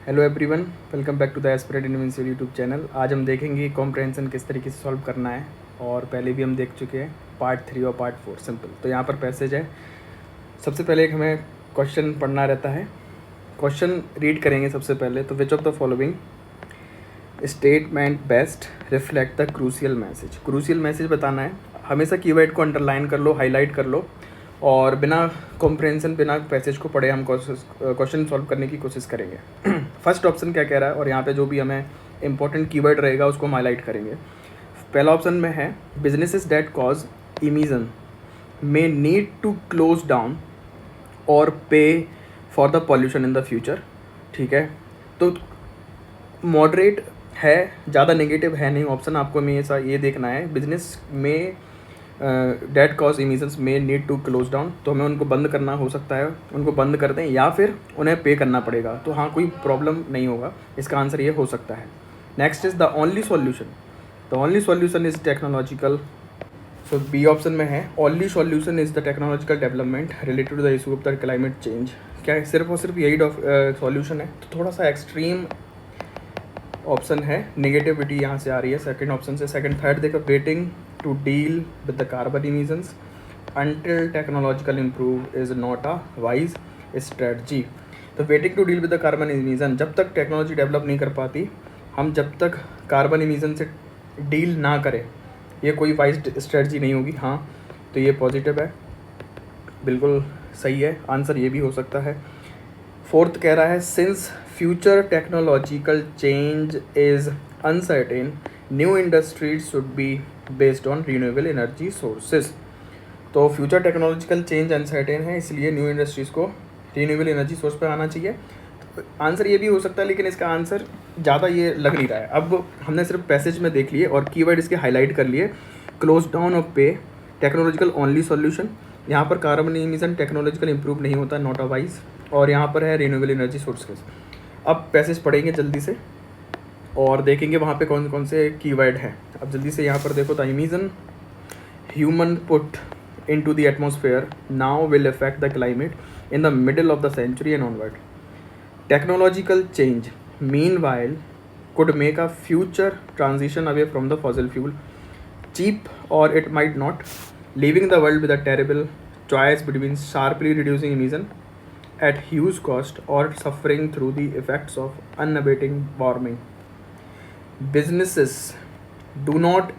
Hello everyone, welcome back to the aspirant invincible YouTube channel. आज हम देखेंगे comprehension किस तरीके से सॉल्व करना है, और पहले भी हम देख चुके हैं पार्ट 3 और पार्ट 4 सिंपल। तो यहाँ पर पैसेज है। सबसे पहले एक हमें क्वेश्चन पढ़ना रहता है। क्वेश्चन रीड करेंगे सबसे पहले। तो which of the following statement best reflect the crucial message. Crucial message बताना है। हमेशा कीवर्ड को अंडरलाइन कर लो, हाईलाइट कर लो, और बिना कॉम्प्रहेंशन बिना पैसेज को पढ़े हम क्वेश्चन सॉल्व करने की कोशिश करेंगे। फर्स्ट ऑप्शन क्या कह रहा है, और यहाँ पे जो भी हमें इंपॉर्टेंट कीवर्ड रहेगा उसको हम हाईलाइट करेंगे। पहला ऑप्शन में है businesses that cause emission may need to close down और pay for the pollution in the future. ठीक है, तो मॉडरेट है, ज़्यादा नेगेटिव है नहीं ऑप्शन। आपको हमेशा ये देखना है बिजनेस में डेट कॉज इमिशंस में नीड टू क्लोज डाउन, तो हमें उनको बंद करना हो सकता है, उनको बंद कर दें, या फिर उन्हें पे करना पड़ेगा। तो हाँ, कोई प्रॉब्लम नहीं होगा, इसका आंसर ये हो सकता है। Next is the only solution. The only solution is technological. So B option में है only solution is the technological development related to the issue of the climate change. क्या है, सिर्फ और सिर्फ यही सॉल्यूशन है? तो थोड़ा सा एक्सट्रीम ऑप्शन है, नेगेटिविटी यहाँ से आ रही है सेकंड ऑप्शन से। सेकंड थर्ड देखो, waiting to deal with the carbon emissions until technological improve is not a wise strategy। तो waiting to deal with the carbon emission, जब तक टेक्नोलॉजी डेवलप नहीं कर पाती, हम जब तक कार्बन इमिशन से डील ना करें, ये कोई वाइज स्ट्रेटजी नहीं होगी। हाँ, तो ये पॉजिटिव है, बिल्कुल सही है, आंसर ये भी हो सकता है। फोर्थ कह रहा है since future technological change is uncertain new industries should be based on renewable energy sources. तो फ्यूचर टेक्नोलॉजिकल चेंज अनसर्टेन है, इसलिए न्यू इंडस्ट्रीज़ को रिन्यूएबल एनर्जी सोर्स पे आना चाहिए। आंसर ये भी हो सकता है, लेकिन इसका आंसर ज़्यादा ये लग नहीं रहा है। अब हमने सिर्फ पैसेज में देख लिए और कीवर्ड इसके हाईलाइट कर लिए। क्लोज डाउन ऑफ पे, टेक्नोलॉजिकल ओनली सॉल्यूशन, यहाँ पर कार्बन इमिशन टेक्नोलॉजिकल इंप्रूव नहीं होता, नॉट अ वाइज, और यहाँ पर है रिन्यूएबल एनर्जी सोर्सेज। अब पैसेज पढ़ेंगे जल्दी से और देखेंगे वहाँ पे कौन कौन से कीवर्ड हैं। अब जल्दी से यहाँ पर देखो, the emission human put into the atmosphere now will affect the climate in the middle of the century and onward. Technological change, meanwhile, could make a future transition away from the fossil fuel cheap, or it might not, leaving the world with a terrible choice between sharply reducing emission at huge cost or suffering through the effects of unabating warming. Businesses do not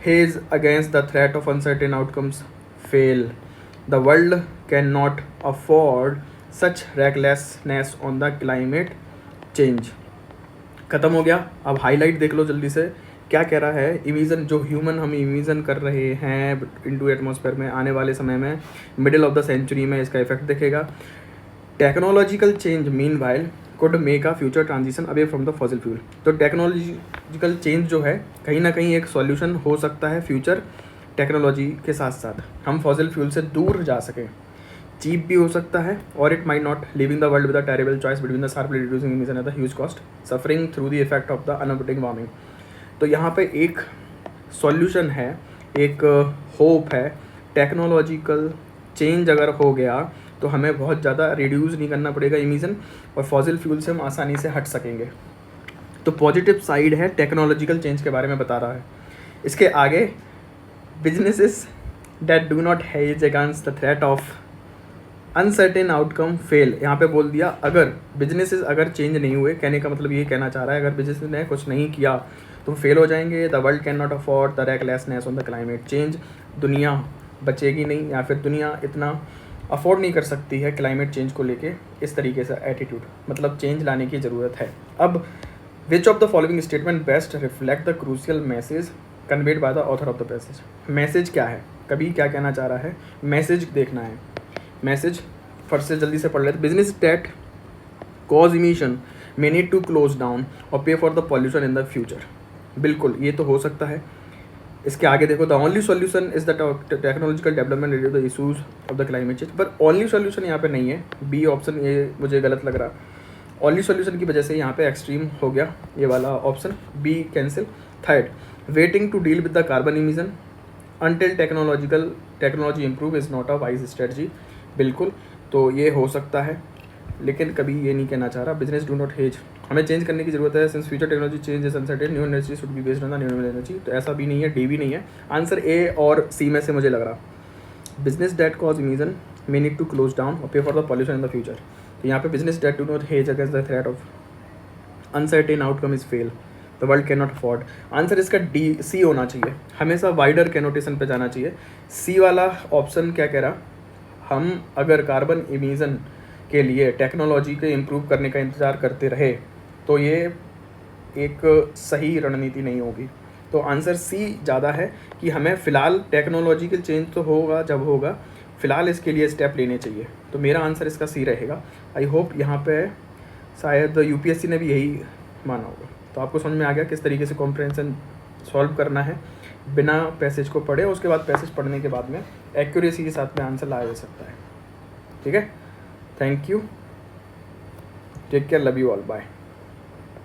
hedge against the threat of uncertain outcomes fail. The world cannot afford such recklessness on the climate change। खत्म हो गया। अब highlight देख लो जल्दी से, क्या कह रहा है। इमिशन, जो ह्यूमन हम इमिशन कर रहे हैं इनटू एटमॉस्फेयर में, आने वाले समय में मिडिल ऑफ द सेंचुरी में इसका इफेक्ट दिखेगा। Technological change meanwhile could make a future transition away from the fossil fuel. तो टेक्नोलॉजिकल चेंज जो है कहीं ना कहीं एक सॉल्यूशन हो सकता है फ्यूचर टेक्नोलॉजी के साथ साथ, हम फॉसिल फ्यूल से दूर जा सकें। चीप भी हो सकता है, और it might not, living the world with a terrible choice between the sharply reducing emission at the huge cost, suffering through the effect of the unabating warming. तो यहाँ पे एक सॉल्यूशन है, एक होप है। टेक्नोलॉजिकल चेंज अगर हो गया तो हमें बहुत ज़्यादा रिड्यूस नहीं करना पड़ेगा इमिशन, और फॉसिल फ्यूल से हम आसानी से हट सकेंगे। तो पॉजिटिव साइड है, टेक्नोलॉजिकल चेंज के बारे में बता रहा है। इसके आगे businesses that do not hedge against the threat of uncertain outcome fail. यहाँ पे बोल दिया अगर बिजनेसेस अगर चेंज नहीं हुए, कहने का मतलब ये कहना चाह रहा है अगर बिजनेस ने कुछ नहीं किया तो फेल हो जाएंगे। The world can not afford the recklessness on the climate change. दुनिया बचेगी नहीं, या फिर दुनिया इतना अफोर्ड नहीं कर सकती है क्लाइमेट चेंज को लेके। इस तरीके से एटीट्यूड, मतलब चेंज लाने की ज़रूरत है। अब which of the following statement best reflect the crucial message conveyed by the author of the passage. Message क्या है, कभी क्या कहना चाह रहा है, मैसेज देखना है। मैसेज फर्स्ट से जल्दी से पढ़ लेते। Business that cause emission may need to close down और pay for the pollution in the future. बिल्कुल, ये तो हो सकता है। इसके आगे देखो, the only solution is the technological development related the issues of the climate change. पर ओनली सॉल्यूशन यहाँ पे नहीं है, बी ऑप्शन ये मुझे गलत लग रहा। ओनली सॉल्यूशन की वजह से यहाँ पे एक्सट्रीम हो गया ये वाला option, B cancel. Third, waiting to deal with the carbon emission until technology improve is not a wise strategy। बिल्कुल, तो ये हो सकता है। लेकिन कभी ये नहीं कहना चाह रहा बिजनेस डू नॉट हेज, हमें चेंज करने की जरूरत है since future technology change is uncertain, new industry should be based on the new energy. तो ऐसा भी नहीं है, डी भी नहीं है, आंसर ए और सी में से मुझे लग रहा। Business that cause emission may need to close down और pay for the pollution in the future. तो यहाँ पे business that do not hedge against the threat of uncertain outcome is fail, the world can not afford. Answer इसका D C होना चाहिए, हमेशा wider कैनोटेशन पे जाना चाहिए। सी वाला ऑप्शन क्या कह रहा, हम अगर कार्बन इमिशन के लिए टेक्नोलॉजी के इम्प्रूव करने का इंतज़ार करते रहे तो ये एक सही रणनीति नहीं होगी। तो आंसर सी ज़्यादा है कि हमें फ़िलहाल टेक्नोलॉजिकल चेंज तो होगा जब होगा, फ़िलहाल इसके लिए स्टेप लेने चाहिए। तो मेरा आंसर इसका सी रहेगा। आई होप यहाँ पे शायद यूपीएससी ने भी यही माना होगा। तो आपको समझ में आ गया किस तरीके से कॉम्प्रहेंशन सॉल्व करना है बिना पैसेज को पढ़े, उसके बाद पैसेज पढ़ने के बाद में एक्यूरेसी के साथ में आंसर लाया जा सकता है। ठीक है, thank you, take care, love you all, bye.